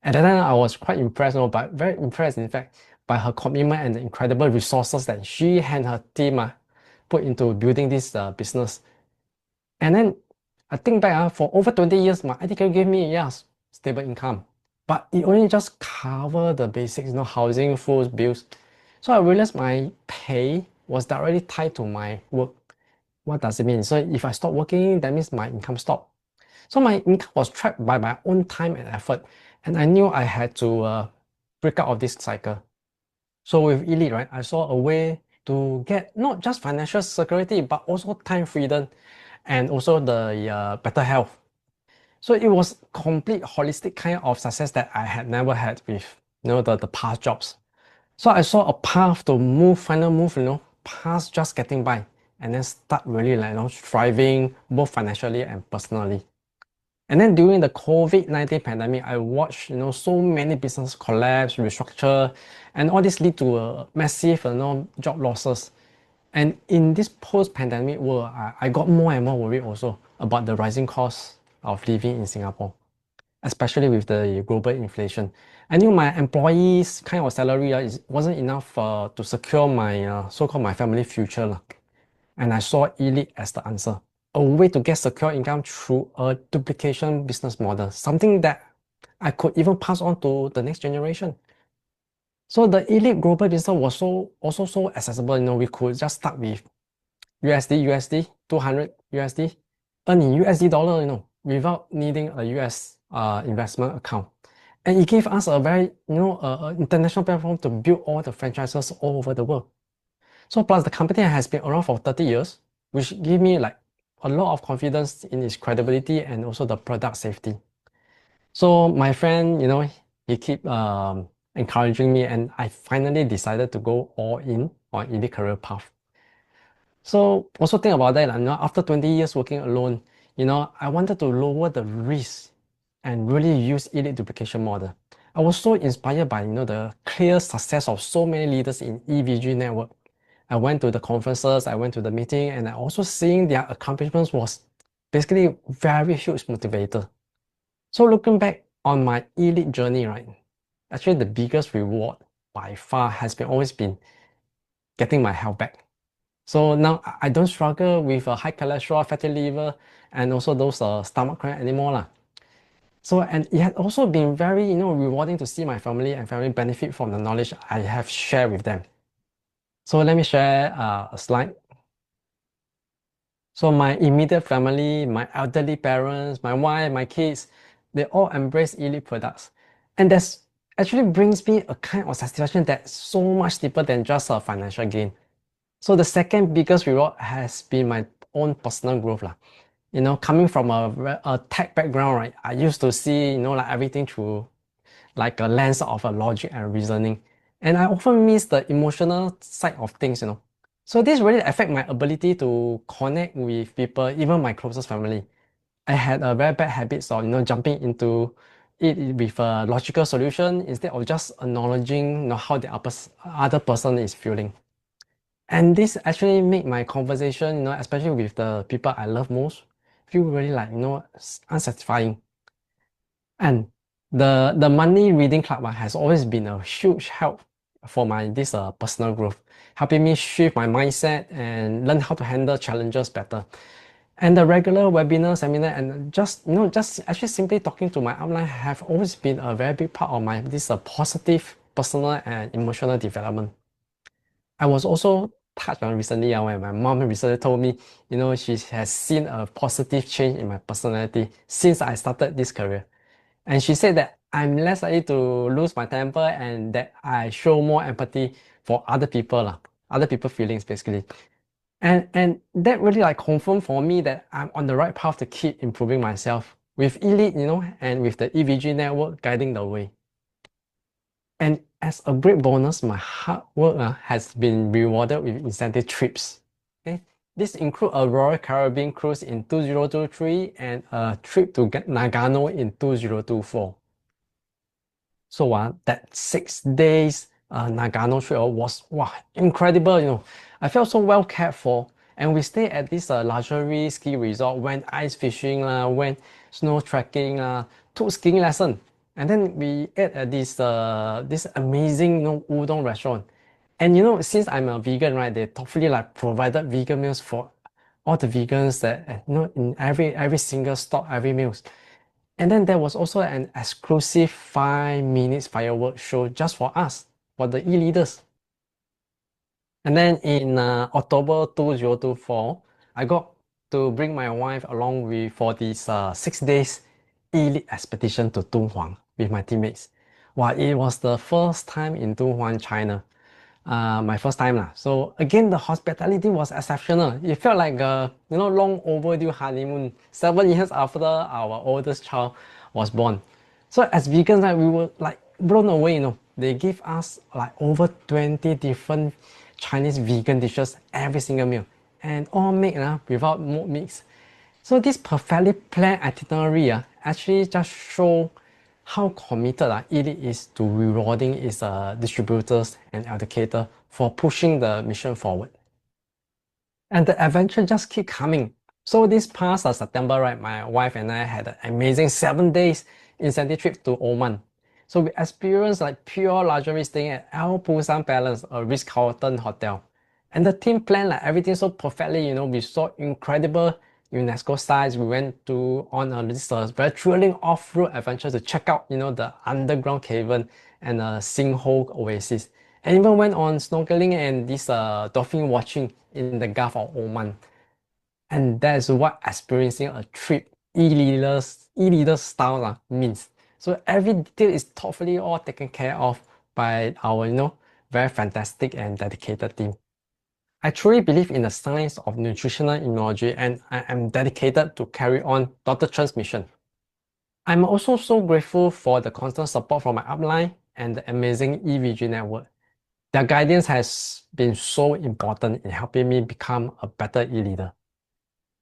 At that time, I was quite impressed, but very impressed, in fact, by her commitment and the incredible resources that she and her team put into building this business. And then I think back, for over 20 years, my IT career gave me, stable income. But it only just cover the basics, housing, food, bills. So I realized my pay was directly tied to my work. What does it mean? So if I stop working, that means my income stopped. So my income was trapped by my own time and effort. And I knew I had to break out of this cycle. So with Elite, right, I saw a way to get not just financial security, but also time freedom and also the better health. So it was complete holistic kind of success that I had never had with the past jobs. So I saw a path to finally move, past just getting by and then start really thriving both financially and personally. And then during the COVID-19 pandemic, I watched so many businesses collapse, restructure, and all this lead to a massive job losses. And in this post-pandemic world, I got more and more worried also about the rising costs of living in Singapore, especially with the global inflation. I knew my employees' kind of salary wasn't enough to secure my so-called my family future. And I saw Elite as the answer, a way to get secure income through a duplication business model, something that I could even pass on to the next generation. So the Elite global business was also so accessible. We could just start with USD, 200 USD, earn in USD dollar, without needing a US investment account. And it gave us a very, international platform to build all the franchises all over the world. So plus the company has been around for 30 years, which give me like a lot of confidence in its credibility and also the product safety. So my friend, he keep encouraging me, and I finally decided to go all in on Elite career path. So also think about that, after 20 years working alone, I wanted to lower the risk and really use Elite duplication model. I was so inspired by the clear success of so many leaders in EVG network. I went to the conferences, I went to the meeting, and I also seeing their accomplishments was basically very huge motivator. So looking back on my Elite journey, right, actually the biggest reward by far has always been getting my health back. So now I don't struggle with a high cholesterol, fatty liver, and also those stomach cramp anymore. So, and it has also been very, rewarding to see my family and family benefit from the knowledge I have shared with them. So let me share a slide. So my immediate family, my elderly parents, my wife, my kids, they all embrace Elite products. And that's actually brings me a kind of satisfaction that's so much deeper than just a financial gain. So the second biggest reward has been my own personal growth. Coming from a tech background, right, I used to see, like everything through like a lens of a logic and reasoning. And I often miss the emotional side of things. So this really affect my ability to connect with people, even my closest family. I had a very bad habit of, jumping into it with a logical solution instead of just acknowledging how the other person is feeling. And this actually made my conversation, especially with the people I love most, feel really like, unsatisfying. And the money reading club has always been a huge help for this personal growth, helping me shift my mindset and learn how to handle challenges better. And the regular webinar, seminar, and just actually simply talking to my upline have always been a very big part of my positive personal and emotional development. I was also touched on recently when my mom recently told me, she has seen a positive change in my personality since I started this career. And she said that I'm less likely to lose my temper and that I show more empathy for other people, other people's feelings basically. And that really like confirmed for me that I'm on the right path to keep improving myself with Elite, and with the EVG network guiding the way. And as a great bonus, my hard work has been rewarded with incentive trips. Okay? This includes a Royal Caribbean cruise in 2023 and a trip to Nagano in 2024. So that 6 days Nagano trip was incredible. I felt so well cared for. And we stayed at this luxury ski resort, went ice fishing, went snow trekking, took skiing lesson. And then we ate at this amazing udon restaurant. And since I'm a vegan, right, they thoughtfully like provided vegan meals for all the vegans that in every single stop, every meals. And then there was also an exclusive 5 minutes fireworks show just for us, for the e-leaders. And then in October 2024, I got to bring my wife along for this 6 days elite expedition to Dunhuang with my teammates. It was the first time in Dunhuang, China. My first time lah. So again, the hospitality was exceptional. It felt like a long overdue honeymoon 7 years after our oldest child was born. So as vegans, we were like blown away. They give us like over 20 different Chinese vegan dishes every single meal, and all made without mold mix. So this perfectly planned itinerary actually just show how committed Elite is to rewarding its distributors and educators for pushing the mission forward. And the adventure just keep coming. So this past September, right, my wife and I had an amazing 7 days incentive trip to Oman. So we experienced like pure luxury staying at Al Busan Palace, a Ritz-Carlton hotel. And the team planned like everything so perfectly. We saw incredible UNESCO sites. We went on this very thrilling off-road adventure to check out, the underground cavern and sinkhole oasis. And even went on snorkeling and this dolphin watching in the Gulf of Oman. And that is what experiencing a trip e-leader style means. So every detail is thoughtfully all taken care of by our very fantastic and dedicated team. I truly believe in the science of nutritional immunology, and I am dedicated to carry on Dr. Chen's mission. I'm also so grateful for the constant support from my upline and the amazing EVG network. Their guidance has been so important in helping me become a better e-leader.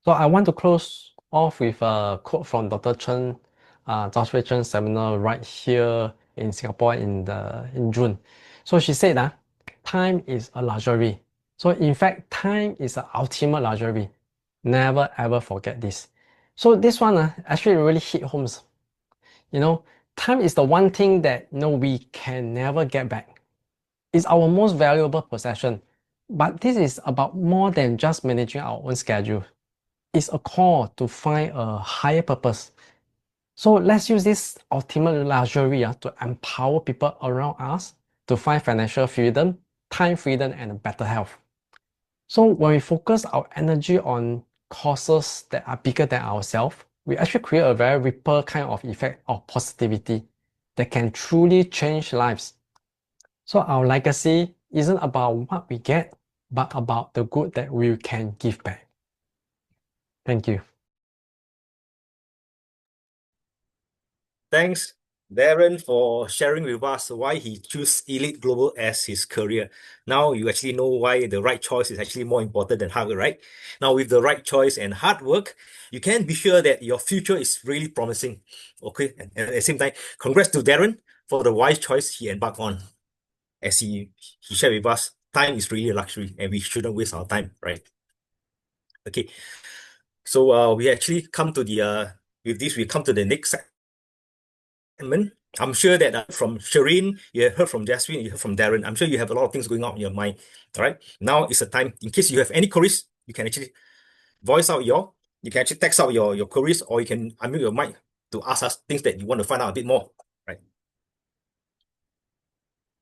So I want to close off with a quote from Dr. Chen, Zhao Shui Chen seminar right here in Singapore in June. So she said time is a luxury. So in fact, time is the ultimate luxury. Never ever forget this. So this one actually really hit home. Time is the one thing that we can never get back. It's our most valuable possession. But this is about more than just managing our own schedule. It's a call to find a higher purpose. So let's use this ultimate luxury to empower people around us to find financial freedom, time freedom, and better health. So when we focus our energy on causes that are bigger than ourselves, we actually create a very ripple kind of effect of positivity that can truly change lives. So our legacy isn't about what we get, but about the good that we can give back. Thank you. Thanks, Darren, for sharing with us why he chose Elite Global as his career. Now you actually know why the right choice is actually more important than hard work, right? Now with the right choice and hard work, you can be sure that your future is really promising. Okay, and at the same time, congrats to Darren for the wise choice he embarked on. As he shared with us, time is really a luxury and we shouldn't waste our time, right? Okay, so we actually come to the with this we come to the next segment. I'm sure that from Shireen, you have heard from Jasmine, you heard from Darren. I'm sure you have a lot of things going on in your mind. All right, now is the time. In case you have any queries, you can actually you can actually text out your queries, or you can unmute your mic to ask us things that you want to find out a bit more. Right.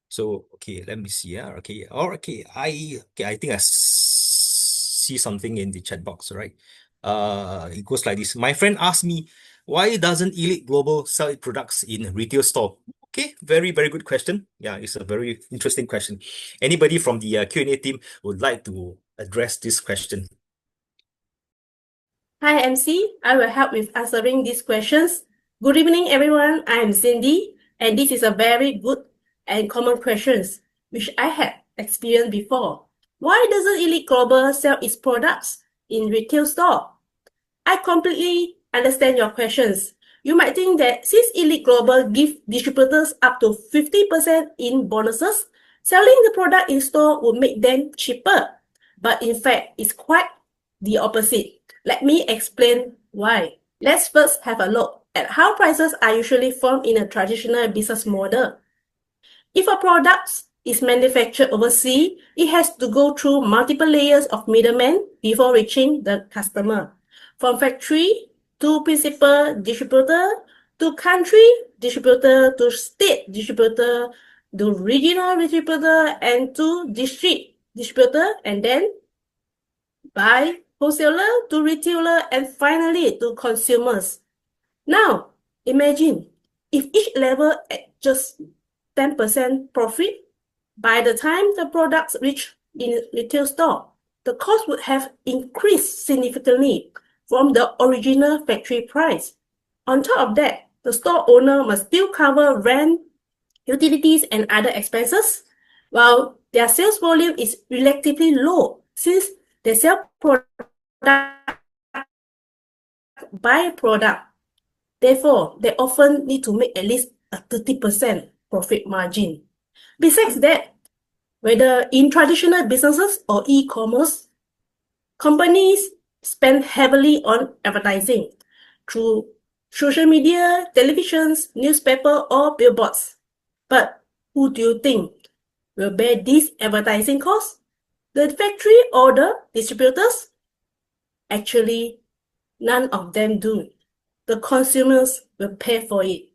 So okay, let me see. Okay, okay. I think I see something in the chat box. Right. It goes like this. My friend asked me, Why doesn't Elite Global sell its products in retail store? Okay, very, very good question. Yeah, it's a very interesting question. Anybody from the Q&A team would like to address this question? Hi, MC. I will help with answering these questions. Good evening, everyone. I am Cindy, and this is a very good and common questions which I had experienced before. Why doesn't Elite Global sell its products in retail store? I completely understand your questions. You might think that since Elite Global give distributors up to 50% in bonuses, selling the product in store would make them cheaper. But in fact, it's quite the opposite. Let me explain why. Let's first have a look at how prices are usually formed in a traditional business model. If a product is manufactured overseas, it has to go through multiple layers of middlemen before reaching the customer. From factory to principal distributor to country distributor to state distributor to regional distributor and to district distributor, and then by wholesaler to retailer and finally to consumers. Now, imagine if each level at just 10% profit, by the time the products reach in retail store, the cost would have increased significantly from the original factory price. On top of that, the store owner must still cover rent, utilities, and other expenses, while their sales volume is relatively low since they sell product by product. Therefore, they often need to make at least a 30% profit margin. Besides that, whether in traditional businesses or e-commerce, companies spend heavily on advertising through social media, televisions, newspaper, or billboards. But who do you think will bear these advertising costs? The factory or the distributors? Actually, none of them do. The consumers will pay for it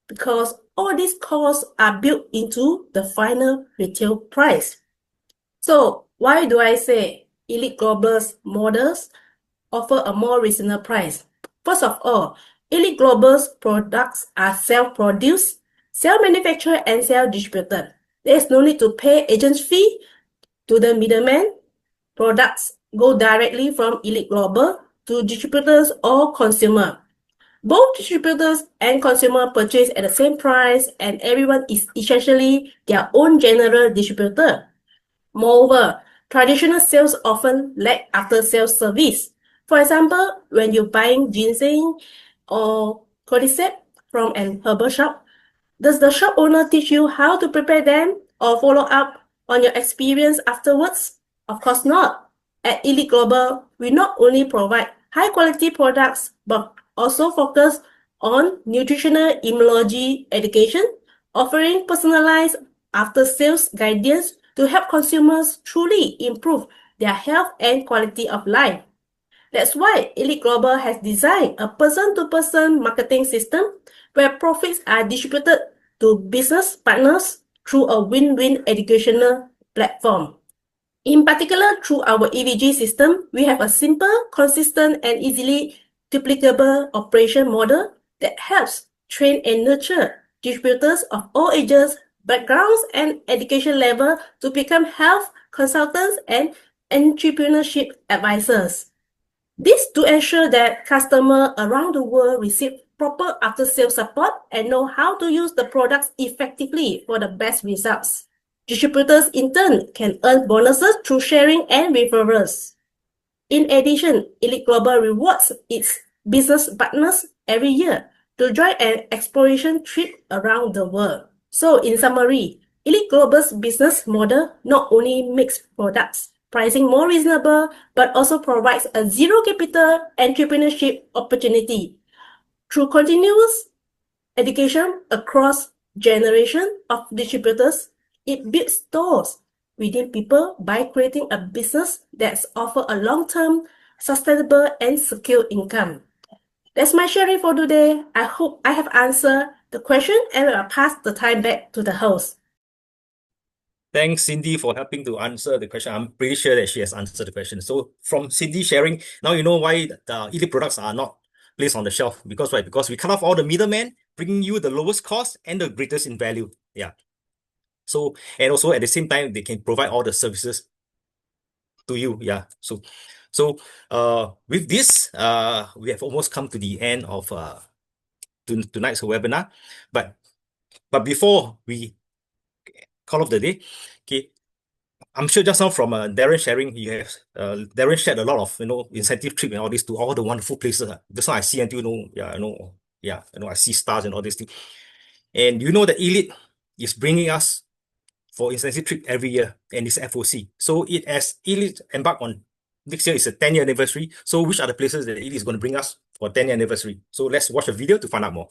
because all these costs are built into the final retail price. So why do I say Elite Global's models offer a more reasonable price? First of all, Elite Global's products are self-produced, self-manufactured, and self-distributed. There is no need to pay agent fee to the middleman. Products go directly from Elite Global to distributors or consumer. Both distributors and consumer purchase at the same price, and everyone is essentially their own general distributor. Moreover, traditional sales often lack after-sales service. For example, when you're buying ginseng or cordyceps from an herbal shop, does the shop owner teach you how to prepare them or follow up on your experience afterwards? Of course not. At Elite Global, we not only provide high-quality products, but also focus on nutritional immunology education, offering personalized after-sales guidance to help consumers truly improve their health and quality of life. That's why Elite Global has designed a person-to-person marketing system where profits are distributed to business partners through a win-win educational platform. In particular, through our EVG system, we have a simple, consistent, and easily duplicable operation model that helps train and nurture distributors of all ages, backgrounds, and education level to become health consultants and entrepreneurship advisors. This to ensure that customers around the world receive proper after-sales support and know how to use the products effectively for the best results. Distributors in turn can earn bonuses through sharing and referrals. In addition, Elite Global rewards its business partners every year to join an exploration trip around the world. So in summary, Elite Global's business model not only makes products pricing more reasonable, but also provides a zero capital entrepreneurship opportunity. Through continuous education across generations of distributors, it builds stores within people by creating a business that's offer a long-term, sustainable, and secure income. That's my sharing for today. I hope I have answered the question and will pass the time back to the host. Thanks, Cindy, for helping to answer the question. I'm pretty sure that she has answered the question. So from Cindy sharing, now you know why the Elite products are not place on the shelf. Because why? Because we cut off all the middlemen, bringing you the lowest cost and the greatest in value. Yeah. So, and also at the same time, they can provide all the services to you. Yeah. So with this, we have almost come to the end of tonight's webinar. But before we call off the day, okay, I'm sure just now from Darren sharing, Darren shared a lot of incentive trip and all this to all the wonderful places. Just now I see until I see stars and all these things. And you know that Elite is bringing us for incentive trip every year, and it's FOC. So it as Elite embark on next year is a 10-year anniversary. So which are the places that Elite is going to bring us for 10-year anniversary? So let's watch a video to find out more.